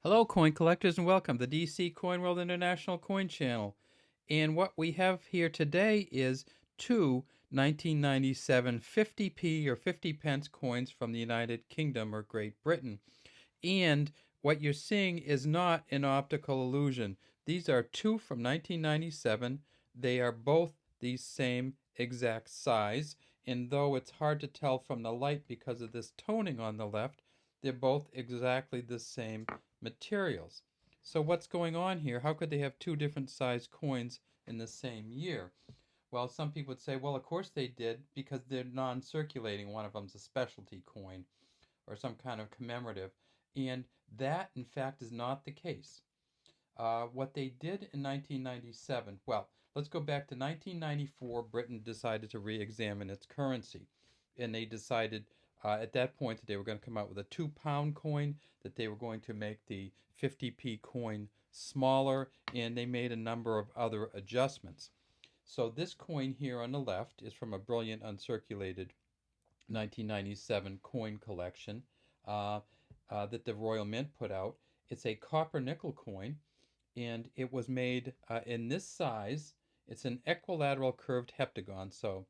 Hello, coin collectors, and welcome to the DC Coin World International Coin Channel. And what we have here today is two 1997 50p or 50 pence coins from the United Kingdom or Great Britain. And what you're seeing is not an optical illusion. These are two from 1997. They are both the same exact size. And though it's hard to tell from the light because of this toning on the left, they're both exactly the same materials. So what's going on here? How could they have two different size coins in the same year? Well, some people would say, well, of course they did because they're non-circulating. One of them's a specialty coin or some kind of commemorative. And that, in fact, is not the case. What they did in 1997, well, let's go back to 1994. Britain decided to re examine its currency. And they decided at that point that they were going to come out with a £2 coin, that they were going to make the 50p coin smaller, and they made a number of other adjustments. So this coin here on the left is from a brilliant uncirculated 1997 coin collection that the Royal Mint put out. It's a copper nickel coin, and it was made in this size. It's an equilateral curved heptagon, so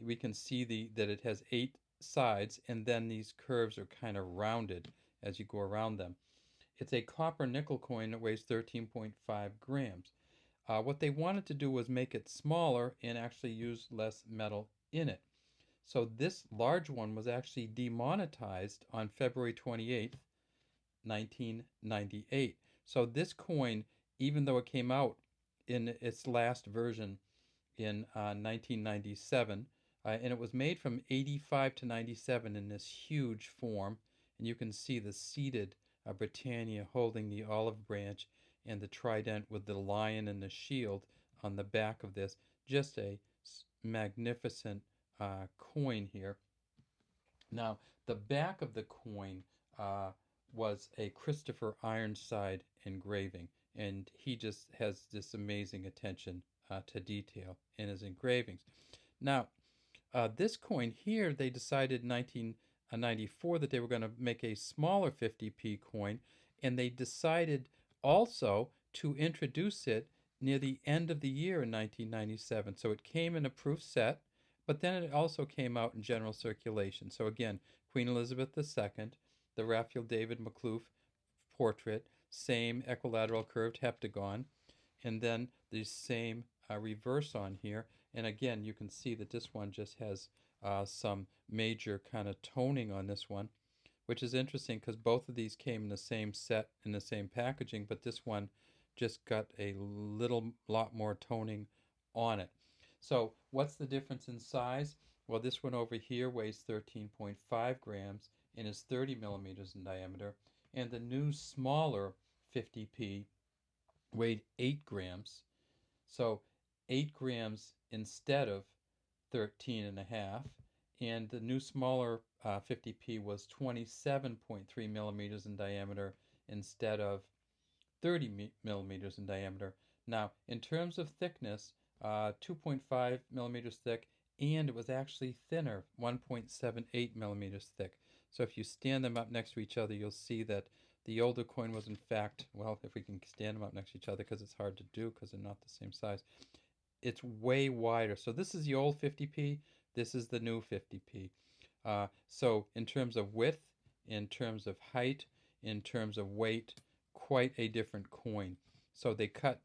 we can see that it has 8 sides, and then these curves are kind of rounded as you go around them. It's a copper nickel coin that weighs 13.5 grams. What they wanted to do was make it smaller and actually use less metal in it. So this large one was actually demonetized on February 28th, 1998. So this coin, even though it came out in its last version in 1997, and it was made from 85 to 97 in this huge form, and you can see the seated Britannia holding the olive branch and the trident with the lion and the shield on the back of this. Just a magnificent coin here. Now, the back of the coin was a Christopher Ironside engraving, and he just has this amazing attention to detail in his engravings. Now, this coin here, they decided in 1994 that they were going to make a smaller 50p coin, and they decided also to introduce it near the end of the year in 1997. So it came in a proof set, but then it also came out in general circulation. So again, Queen Elizabeth II, the Raphael David Makhlouf portrait, same equilateral curved heptagon, and then the same reverse on here. And again, you can see that this one just has some major kind of toning on this one, which is interesting because both of these came in the same set, in the same packaging, but this one just got a lot more toning on it. So what's the difference in size? Well, this one over here weighs 13.5 grams and is 30 millimeters in diameter, and the new smaller 50p weighed 8 grams. So 8 grams instead of 13 and a half, and the new smaller 50p was 27.3 millimeters in diameter instead of 30 millimeters in diameter. Now, in terms of thickness, 2.5 millimeters thick, and it was actually thinner, 1.78 millimeters thick. So if you stand them up next to each other, you'll see that the older coin was in fact, well, if we can stand them up next to each other, because it's hard to do because they're not the same size, it's way wider. So this is the old 50p, this is the new 50p. So in terms of width, in terms of height, in terms of weight, quite a different coin. So they cut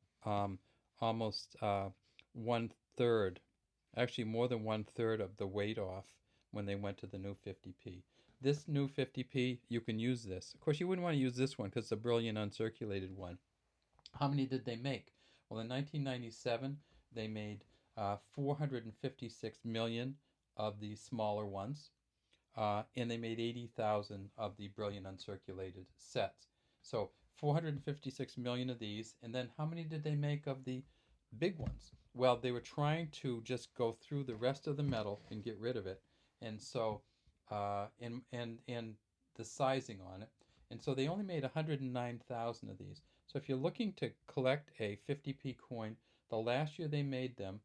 almost 1/3, actually more than 1/3 of the weight off when they went to the new 50p. This new 50p, you can use this. Of course, you wouldn't want to use this one because it's a brilliant uncirculated one. How many did they make? Well, in 1997, they made 456 million of the smaller ones, and they made 80,000 of the brilliant uncirculated sets. So 456 million of these, and then how many did they make of the big ones? Well, they were trying to just go through the rest of the metal and get rid of it, and so and the sizing on it, and so they only made 109,000 of these. So if you're looking to collect a 50p coin, the last year they made them,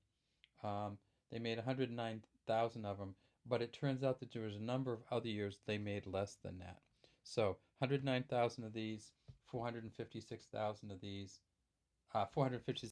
they made 109,000 of them, but it turns out that there was a number of other years they made less than that. So 109,000 of these, 456,000 of these, 456